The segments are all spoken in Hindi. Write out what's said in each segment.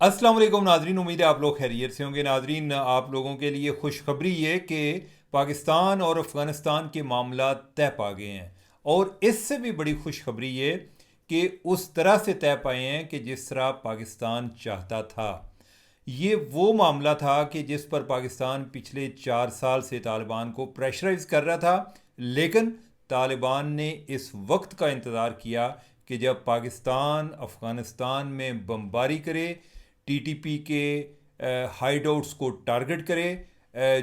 अस्सलाम वालेकुम नाजरीन, उम्मीद है आप लोग खैरियत से होंगे। नाजरीन, आप लोगों के लिए खुशखबरी ये कि पाकिस्तान और अफ़गानिस्तान के मामला तय पा गए हैं। और इससे भी बड़ी खुशखबरी ये कि उस तरह से तय पाए हैं कि जिस तरह पाकिस्तान चाहता था। ये वो मामला था कि जिस पर पाकिस्तान पिछले 4 साल से तालिबान को प्रेशराइज कर रहा था, लेकिन तालिबान ने इस वक्त का इंतज़ार किया कि जब पाकिस्तान अफ़गानिस्तान में बमबारी करे, टीटीपी के हाइड आउट्स को टारगेट करे,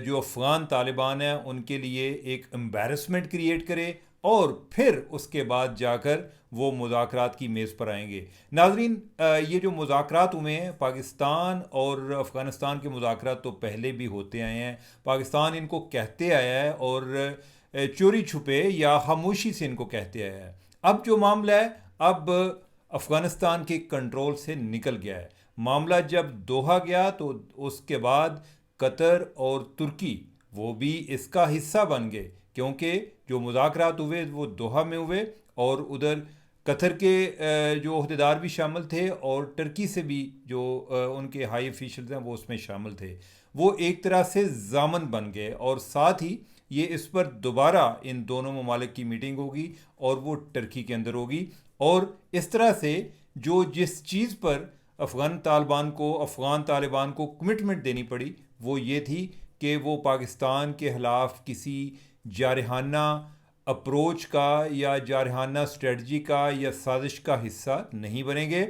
जो अफ़गान तालिबान हैं उनके लिए एक एम्बेरसमेंट क्रिएट करे, और फिर उसके बाद जाकर वो मुज़ाकरात की मेज़ पर आएंगे। नाजरीन, ये जो मुज़ाकरात हुए हैं, पाकिस्तान और अफ़गानिस्तान के मुज़ाकरात तो पहले भी होते आए हैं। पाकिस्तान इनको कहते आया है और चोरी छुपे या खामोशी से इनको कहते आया है। अब जो मामला है, अब अफ़गानिस्तान के कंट्रोल से निकल गया है। मामला जब दोहा गया तो उसके बाद कतर और तुर्की वो भी इसका हिस्सा बन गए, क्योंकि जो मुज़ाकरात हुए वो दोहा में हुए, और उधर कतर के जो अहदेदार भी शामिल थे, और टर्की से भी जो उनके हाई ऑफिशियल्स हैं वो उसमें शामिल थे। वो एक तरह से जामन बन गए, और साथ ही ये इस पर दोबारा इन दोनों ममालिक की मीटिंग होगी, और वो टर्की के अंदर होगी। और इस तरह से जो जिस चीज़ पर अफ़गान तालिबान को कमिटमेंट देनी पड़ी, वो ये थी कि वो पाकिस्तान के ख़िलाफ़ किसी जारहाना अप्रोच का या जारहाना स्ट्रेटजी का या साजिश का हिस्सा नहीं बनेंगे।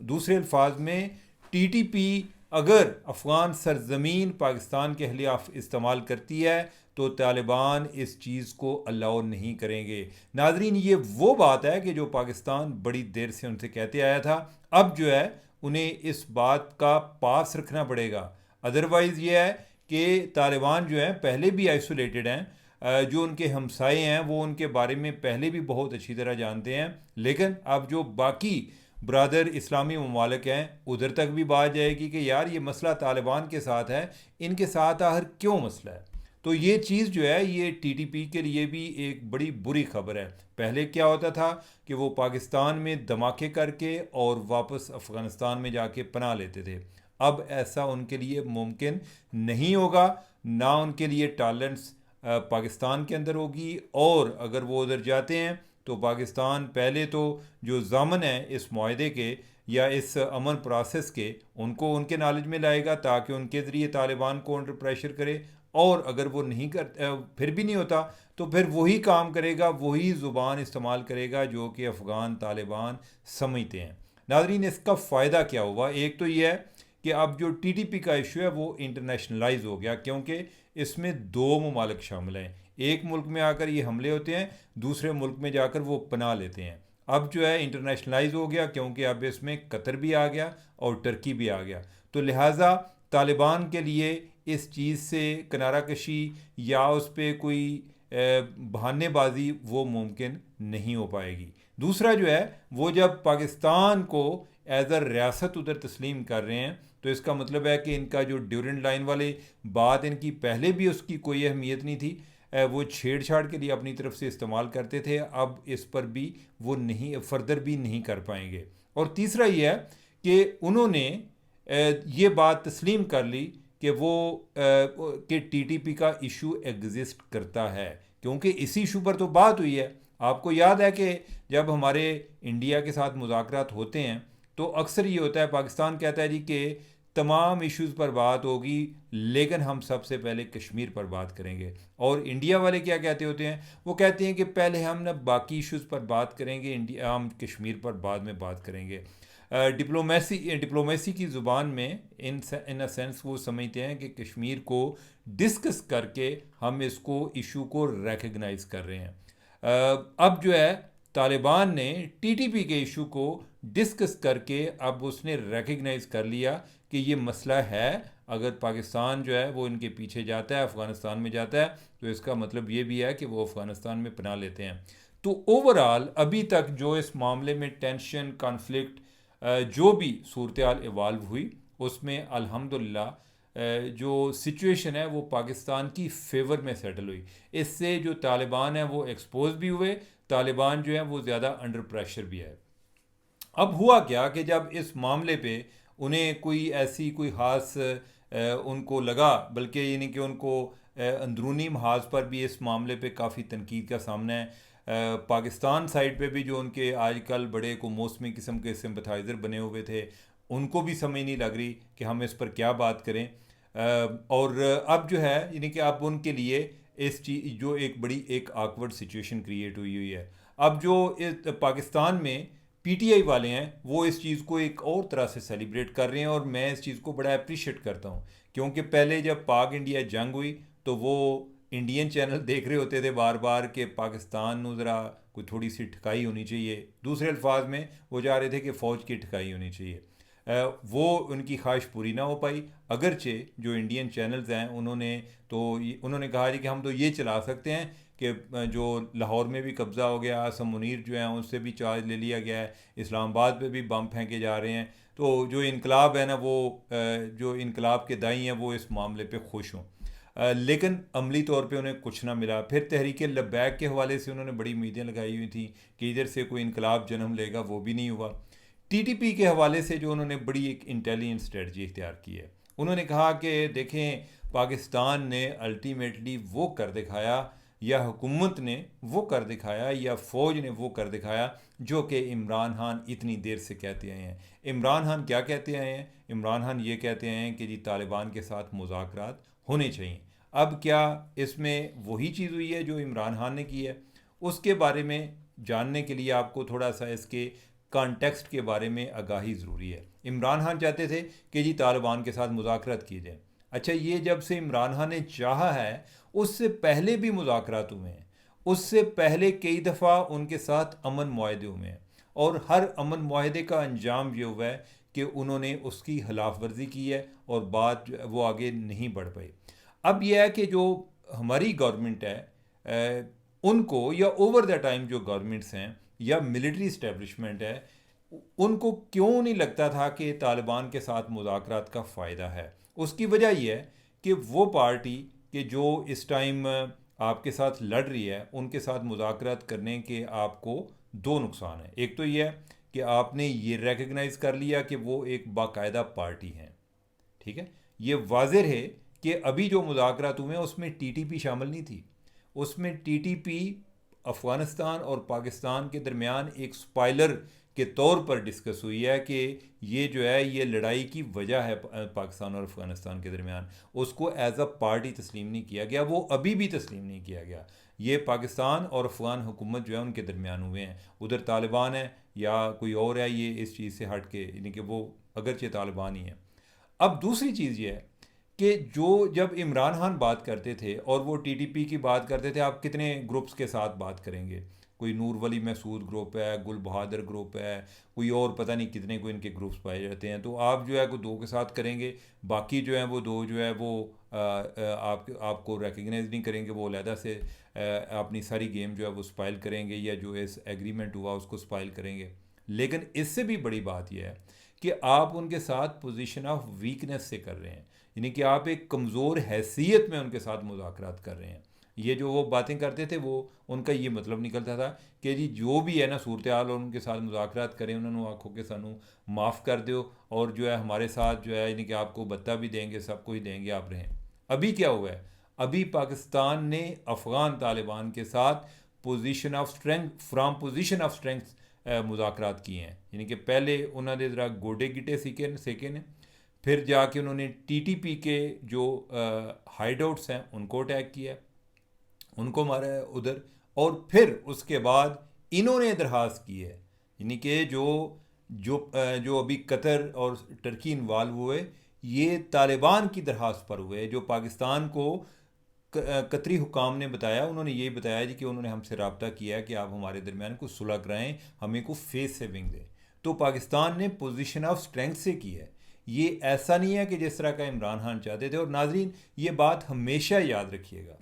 दूसरे अल्फाज में, टीटीपी अगर अफ़गान सरजमीन पाकिस्तान के खिलाफ इस्तेमाल करती है तो तालिबान इस चीज़ को अलाउ नहीं करेंगे। नाजरीन, ये वो बात है कि जो पाकिस्तान बड़ी देर से उनसे कहते आया था। अब जो है उन्हें इस बात का पास रखना पड़ेगा। अदरवाइज़ ये है कि तालिबान जो है पहले भी आइसोलेटेड हैं, जो उनके हमसाए हैं वो उनके बारे में पहले भी बहुत अच्छी तरह जानते हैं, लेकिन अब जो बाकी ब्रादर इस्लामी ममालिक हैं उधर तक भी बात जाएगी कि यार ये मसला तालिबान के साथ है, इनके साथ आखिर क्यों मसला है। तो ये चीज़ जो है ये टीटीपी के लिए भी एक बड़ी बुरी खबर है। पहले क्या होता था कि वो पाकिस्तान में धमाके करके और वापस अफ़गानिस्तान में जाके पनाह लेते थे। अब ऐसा उनके लिए मुमकिन नहीं होगा, ना उनके लिए टॉलरेंस पाकिस्तान के अंदर होगी। और अगर वो उधर जाते हैं तो पाकिस्तान पहले तो जो जामन है इस माहदे के या इस अमन प्रोसेस के, उनको उनके नॉलेज में लाएगा ताकि उनके ज़रिए तालिबान को अंडर प्रेशर करे। और अगर वो नहीं कर फिर भी नहीं होता तो फिर वही काम करेगा, वही ज़ुबान इस्तेमाल करेगा जो कि अफ़गान तालिबान समझते हैं। नाजरीन, इसका फ़ायदा क्या हुआ? एक तो ये है कि अब जो टीटीपी का इशू है वो इंटरनेशनलाइज हो गया, क्योंकि इसमें दो ममालिक शामिल हैं। एक मुल्क में आकर ये हमले होते हैं, दूसरे मुल्क में जाकर वो पनाह लेते हैं। अब जो है इंटरनेशनलाइज हो गया, क्योंकि अब इसमें कतर भी आ गया और टर्की भी आ गया। तो लिहाजा तालिबान के लिए इस चीज़ से किनारा कशी या उस पर कोई बहानेबाजी वो मुमकिन नहीं हो पाएगी। दूसरा जो है, वो जब पाकिस्तान को एज अ रियासत उधर तस्लीम कर रहे हैं तो इसका मतलब है कि इनका जो ड्यूरेंट लाइन वाले बात इनकी पहले भी उसकी कोई अहमियत नहीं थी, वो छेड़छाड़ के लिए अपनी तरफ से इस्तेमाल करते थे। अब इस पर भी वो नहीं फर्दर भी नहीं कर पाएंगे। और तीसरा ये है कि उन्होंने ये बात तस्लीम कर ली कि वो कि टीटीपी का इशू एग्जिस्ट करता है, क्योंकि इसी इशू पर तो बात हुई है। आपको याद है कि जब हमारे इंडिया के साथ मुज़ाकरात होते हैं तो अक्सर ये होता है, पाकिस्तान कहता है जी कि तमाम इश्यूज़ पर बात होगी, लेकिन हम सबसे पहले कश्मीर पर बात करेंगे। और इंडिया वाले क्या कहते होते हैं? वो कहते हैं कि पहले हम ना बाकी इश्यूज़ पर बात करेंगे, इंडिया हम कश्मीर पर बाद में बात करेंगे। डिप्लोमेसी की ज़ुबान में इन अ सेंस वो समझते हैं कि कश्मीर को डिस्कस करके हम इसको इशू को रेकग्नाइज कर रहे हैं। अब जो है तालिबान ने टीटीपी के इशू को डिस्कस करके अब उसने रेकग्नाइज कर लिया कि ये मसला है। अगर पाकिस्तान जो है वो इनके पीछे जाता है, अफ़गानिस्तान में जाता है, तो इसका मतलब ये भी है कि वो अफ़गानिस्तान में पनाह लेते हैं। तो ओवरऑल अभी तक जो इस मामले में टेंशन, कॉन्फ्लिक्ट, जो भी सूरत हाल इवाल्व हुई, उसमें अल्हम्दुलिल्लाह जो सिचुएशन है वो पाकिस्तान की फेवर में सेटल हुई। इससे जो तालिबान है वो एक्सपोज भी हुए, तालिबान जो है वो ज़्यादा अंडर प्रेशर भी है। अब हुआ क्या कि जब इस मामले पे उन्हें कोई ऐसी कोई ख़ास उनको लगा, बल्कि यानी कि उनको अंदरूनी महाज पर भी इस मामले पे काफ़ी तनकीद का सामना है। पाकिस्तान साइड पे भी जो उनके आजकल बड़े को मौसमी किस्म के सिंपथाइज़र बने हुए थे, उनको भी समझ नहीं लग रही कि हम इस पर क्या बात करें। और अब जो है यानी कि अब उनके लिए इस चीज़ जो एक बड़ी एक आकवर्ड सिचुएशन क्रिएट हुई हुई है। अब जो पाकिस्तान में पीटीआई वाले हैं वो इस चीज़ को एक और तरह से सेलिब्रेट कर रहे हैं, और मैं इस चीज़ को बड़ा अप्रिशिएट करता हूँ। क्योंकि पहले जब पाक इंडिया जंग हुई तो वो इंडियन चैनल देख रहे होते थे बार बार कि पाकिस्तान को ज़रा कोई थोड़ी सी ठिकाई होनी चाहिए, दूसरे अल्फाज में वो चाह रहे थे कि फ़ौज की ठिकाई होनी चाहिए। वो उनकी ख्वाहिश पूरी ना हो पाई, अगरचे जो इंडियन चैनल्स हैं उन्होंने कहा जी कि हम तो ये चला सकते हैं कि जो लाहौर में भी कब्ज़ा हो गया, आसम मुनीर जो हैं उनसे भी चार्ज ले लिया गया है, इस्लामाबाद पे भी बम फेंके जा रहे हैं। तो जो इनकलाब है ना वो जो इनकलाब के दाई हैं वो इस मामले पे खुश हों, लेकिन अमली तौर पे उन्हें कुछ ना मिला। फिर तहरीक लब्बैक के हवाले से उन्होंने बड़ी उम्मीदें लगाई हुई थी कि इधर से कोई इनकलाब जन्म लेगा, वो भी नहीं हुआ। टीटीपी के हवाले से जो उन्होंने बड़ी एक इंटेलिजेंट स्ट्रेटजी इख्तियार की है, उन्होंने कहा कि देखें पाकिस्तान ने अल्टीमेटली वो कर दिखाया, या हुकूमत ने वो कर दिखाया, या फ़ौज ने वो कर दिखाया जो कि इमरान खान इतनी देर से कहते आए हैं। इमरान खान क्या कहते आए हैं? इमरान खान ये कहते हैं कि जी तालिबान के साथ मुज़ाकरात होने चाहिए। अब क्या इसमें वही चीज़ हुई है जो इमरान खान ने की है? उसके बारे में जानने के लिए आपको थोड़ा सा इसके कॉन्टेक्स्ट के बारे में आगाही ज़रूरी है। इमरान खान चाहते थे कि जी तालिबान के साथ मुज़ाकरात किए जाएँ। अच्छा, ये जब से इमरान खान ने चाहा है उससे पहले भी मुज़ाकरात हुए हैं, उससे पहले कई दफ़ा उनके साथ अमन मुआहदे हुए हैं, और हर अमन मुआहदे का अंजाम ये हुआ है कि उन्होंने उसकी खिलाफ वर्जी की है और बात वो आगे नहीं बढ़ पाई। अब यह है कि जो हमारी गवर्नमेंट है उनको, या ओवर द टाइम जो गवर्नमेंट्स हैं या मिलिट्री इस्टेब्लिशमेंट है, उनको क्यों नहीं लगता था कि तालिबान के साथ मुज़ाकरात का फ़ायदा है? उसकी वजह यह है कि वो पार्टी कि जो इस टाइम आपके साथ लड़ रही है, उनके साथ मुज़ाकरात करने के आपको दो नुकसान हैं। एक तो यह है कि आपने ये रिकग्नाइज़ कर लिया कि वो एक बाकायदा पार्टी हैं, ठीक है। ये वाज़ेह है कि अभी जो मुज़ाकरात हुए हैं उसमें टीटीपी शामिल नहीं थी। उसमें टीटीपी अफ़गानिस्तान और पाकिस्तान के दरमियान एक स्पॉइलर के तौर पर डिस्कस हुई है कि ये जो है ये लड़ाई की वजह है पाकिस्तान और अफ़गानिस्तान के दरमियान। उसको एज अ पार्टी तस्लीम नहीं किया गया, वो अभी भी तस्लीम नहीं किया गया। ये पाकिस्तान और अफ़गान हुकूमत जो है उनके दरमियान हुए हैं। उधर तालिबान है या कोई और है, ये इस चीज़ से हट के, यानी कि वो अगरचे तालिबान ही है। अब दूसरी चीज़ ये है कि जो जब इमरान खान बात करते थे और वो टीटीपी की बात करते थे, आप कितने ग्रुप्स के साथ बात करेंगे? कोई नूर वली महसूद ग्रुप है, गुल बहादुर ग्रुप है, कोई और पता नहीं कितने को इनके ग्रुप्स पाए जाते हैं। तो आप जो है को दो के साथ करेंगे, बाकी जो है वो दो जो है वो आपको रिकग्नाइज नहीं करेंगे, वो अलहदा से अपनी सारी गेम जो है वो स्पाइल करेंगे, या जो इस एग्रीमेंट हुआ उसको स्पाइल करेंगे। लेकिन इससे भी बड़ी बात यह है कि आप उनके साथ पोजीशन ऑफ वीकनेस से कर रहे हैं, यानी कि आप एक कमज़ोर हैसियत में उनके साथ मुज़ाकरात कर रहे हैं। ये जो वो बातें करते थे वो उनका ये मतलब निकलता था कि जी जो भी है ना सूरत हाल, और उनके साथ मुज़ाकरात करें, उन्होंने आखों के सानू माफ़ कर दो, और जो है हमारे साथ जो है यानी कि आपको बत्ता भी देंगे, सब कुछ देंगे, आप रहें। अभी क्या हुआ है? अभी पाकिस्तान ने अफ़गान तालिबान के साथ position of strength, from position of strength मुज़ाकरात किए हैं। यानी कि पहले उन्होंने ज़रा गोडे गिटे सेके ने, फिर जाके उन्होंने टीटीपी के जो हाइड आउट्स हैं उनको अटैक किया, उनको मारा है उधर, और फिर उसके बाद इन्होंने दरख्वास्त की है, यानी कि जो जो जो अभी कतर और टर्की इन्वाल्व हुए, ये तालिबान की दरख्वास्त पर हुए, जो पाकिस्तान को कतरी हुकाम ने बताया। उन्होंने यही बताया जी कि उन्होंने हमसे रब्ता किया है कि आप हमारे दरमियान को सुलह कराएं, हमें को फेस सेविंग दें। तो पाकिस्तान ने पोजीशन ऑफ स्ट्रेंथ से की है, ये ऐसा नहीं है कि जिस तरह का इमरान खान चाहते थे। और नाजरीन ये बात हमेशा याद रखिएगा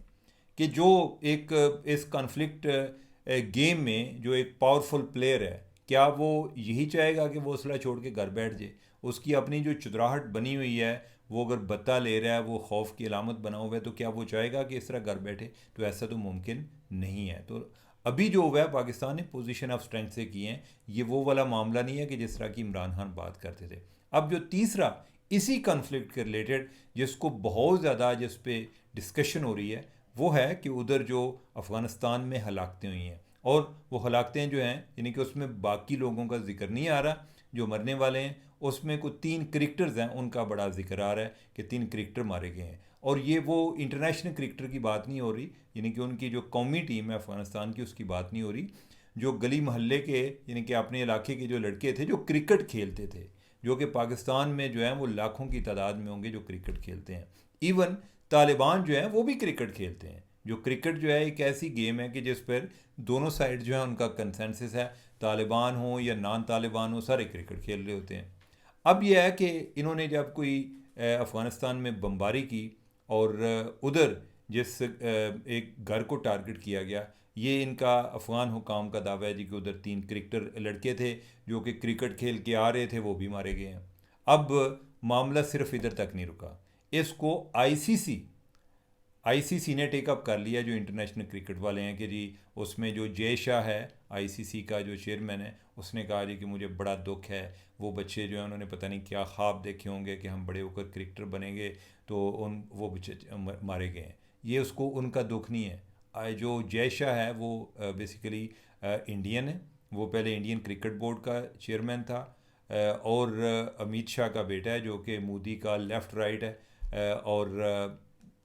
कि जो एक इस कॉन्फ्लिक्ट गेम में जो एक पावरफुल प्लेयर है, क्या वो यही चाहेगा कि वो असला छोड़ के घर बैठ जाए? उसकी अपनी जो चुदराहट बनी हुई है, वो अगर बत्ता ले रहा है, वो खौफ की अलामत बना हुआ है, तो क्या वो चाहेगा कि इस तरह घर बैठे? तो ऐसा तो मुमकिन नहीं है। तो अभी जो हुआ है पाकिस्तान ने पोजीशन ऑफ स्ट्रेंथ से किए हैं, ये वो वाला मामला नहीं है कि जिस तरह की इमरान खान बात करते थे। अब जो तीसरा इसी कन्फ्लिक्ट के रिलेटेड जिसको बहुत ज़्यादा जिस पे डिस्कशन हो रही है वो है कि उधर जो अफ़गानिस्तान में हलाकतें हुई हैं, और वो हलाकतें जो हैं यानी कि उसमें बाकी लोगों का जिक्र नहीं आ रहा जो मरने वाले हैं, उसमें कोई 3 क्रिकेटर्स हैं उनका बड़ा जिक्र आ रहा है कि 3 क्रिकेटर मारे गए हैं। और ये वो इंटरनेशनल क्रिकेटर की बात नहीं हो रही, यानी कि उनकी जो कौमी टीम है अफ़गानिस्तान की उसकी बात नहीं हो रही, जो गली मोहल्ले के यानी कि अपने इलाके के जो लड़के थे जो क्रिकेट खेलते थे, जो कि पाकिस्तान में जो है वो लाखों की तादाद में होंगे जो क्रिकेट खेलते हैं। इवन तालिबान जो है वो भी क्रिकेट खेलते हैं। जो क्रिकेट जो है एक ऐसी गेम है कि जिस पर दोनों साइड जो है उनका कंसेंसस है, तालिबान हो या नॉन तालिबान हो सारे क्रिकेट खेल रहे होते हैं। अब यह है कि इन्होंने जब कोई अफ़गानिस्तान में बमबारी की और उधर जिस एक घर को टारगेट किया गया, ये इनका अफ़गान हुकाम का दावा है जी कि उधर 3 क्रिकेटर लड़के थे जो कि क्रिकेट खेल के आ रहे थे, वो भी मारे गए हैं। अब मामला सिर्फ इधर तक नहीं रुका, इसको आईसीसी ने टेकअप कर लिया, जो इंटरनेशनल क्रिकेट वाले हैं, कि जी उसमें जो जय शाह है आईसीसी का जो चेयरमैन है, उसने कहा जी कि मुझे बड़ा दुख है, वो बच्चे जो हैं उन्होंने पता नहीं क्या ख्वाब देखे होंगे कि हम बड़े होकर क्रिकेटर बनेंगे, तो वो बच्चे मारे गए हैं। ये उसको उनका दुख नहीं है। जो जय शाह है वो बेसिकली इंडियन है, वो पहले इंडियन क्रिकेट बोर्ड का चेयरमैन था, और अमित शाह का बेटा है जो कि मोदी का लेफ़्ट राइट है, और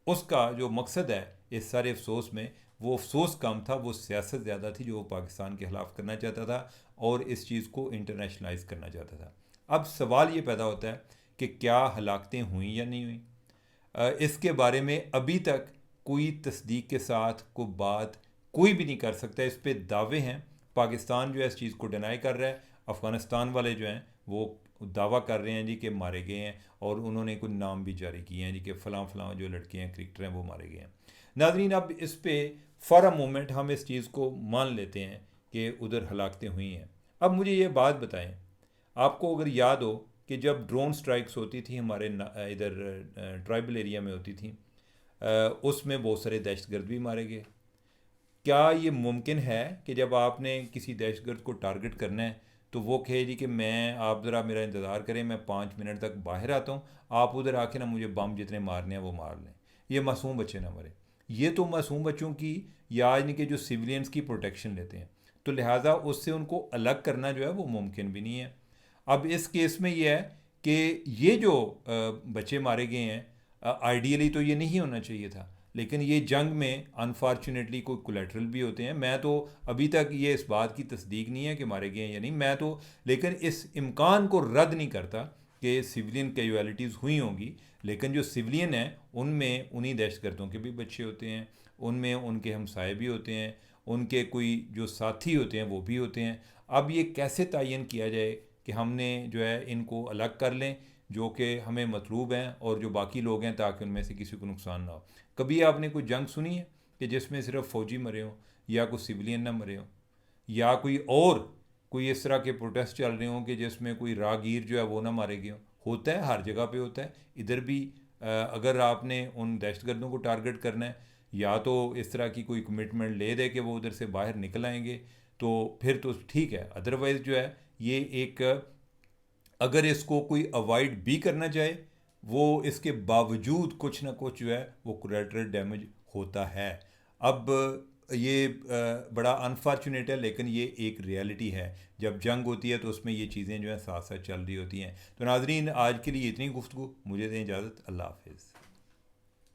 उसका जो मकसद है इस सारे अफसोस में, वो अफसोस कम था, वो सियासत ज़्यादा थी जो वो पाकिस्तान के ख़िलाफ़ करना चाहता था और इस चीज़ को इंटरनेशनलाइज करना चाहता था। अब सवाल ये पैदा होता है कि क्या हलाकतें हुई या नहीं हुई। इसके बारे में अभी तक कोई तस्दीक के साथ कोई बात कोई भी नहीं कर सकता, इस पे दावे हैं। पाकिस्तान जो है इस चीज़ को डिनाई कर रहा है, अफ़गानिस्तान वाले जो हैं वो दावा कर रहे हैं जी कि मारे गए हैं, और उन्होंने कुछ नाम भी जारी किए हैं जी कि फ़लाँ फ़लाँ जो लड़के हैं क्रिकेटर हैं वो मारे गए हैं। नाज़रीन, अब इस पे फॉर अ मोमेंट हम इस चीज़ को मान लेते हैं कि उधर हलाकतें हुई हैं। अब मुझे ये बात बताएं, आपको अगर याद हो कि जब ड्रोन स्ट्राइक्स होती थी हमारे इधर ट्राइबल एरिया में होती थी, उसमें बहुत सारे दहशतगर्द भी मारे गए। क्या ये मुमकिन है कि जब आपने किसी दहशतगर्द को टारगेट करना है तो वो कहे जी कि मैं, आप ज़रा मेरा इंतज़ार करें, मैं 5 मिनट तक बाहर आता हूँ, आप उधर आके ना मुझे बम जितने मारने हैं वो मार लें, ये मासूम बच्चे ना मरे। ये तो मासूम बच्चों की या इनके जो सिविलियंस की प्रोटेक्शन लेते हैं, तो लिहाजा उससे उनको अलग करना जो है वो मुमकिन भी नहीं है। अब इस केस में ये है कि ये जो बच्चे मारे गए हैं, आइडियली तो ये नहीं होना चाहिए था, लेकिन ये जंग में अनफॉर्चुनेटली कोई कोलेट्रल भी होते हैं। मैं तो अभी तक ये इस बात की तस्दीक नहीं है कि मारे गए हैं या नहीं, मैं तो लेकिन इस इम्कान को रद्द नहीं करता कि सिविलियन कैजुअलिटीज़ हुई होंगी, लेकिन जो सिविलियन हैं उनमें उन्हीं दहशतगर्दों के भी बच्चे होते हैं, उनमें उनके हमसाए भी होते हैं, उनके कोई जो साथी होते हैं वो भी होते हैं। अब ये कैसे तयन किया जाए कि हमने जो है इनको अलग कर लें जो कि हमें मतलूब हैं और जो बाकी लोग हैं, ताकि उनमें से किसी को नुकसान ना हो। कभी आपने कोई जंग सुनी है कि जिसमें सिर्फ फ़ौजी मरे हों या कोई सिविलियन ना मरे हों, या कोई इस तरह के प्रोटेस्ट चल रहे हों कि जिसमें कोई राहगीर जो है वो ना मारे गए हों? होता है, हर जगह पे होता है, इधर भी। अगर आपने उन दहशतगर्दों को टारगेट करना है, या तो इस तरह की कोई कमिटमेंट ले दे कि वो उधर से बाहर निकल आएंगे, तो फिर तो ठीक है। अदरवाइज़ जो है ये एक, अगर इसको कोई अवॉइड भी करना चाहे, वो इसके बावजूद कुछ ना कुछ जो है वो कोलैटरल डैमेज होता है। अब ये बड़ा अनफॉर्चुनेट है, लेकिन ये एक रियलिटी है। जब जंग होती है तो उसमें ये चीज़ें जो हैं साथ साथ चल रही होती हैं। तो नाजरीन, आज के लिए इतनी गुफ्तगू, मुझे दें इजाज़त। अल्लाह हाफिज़।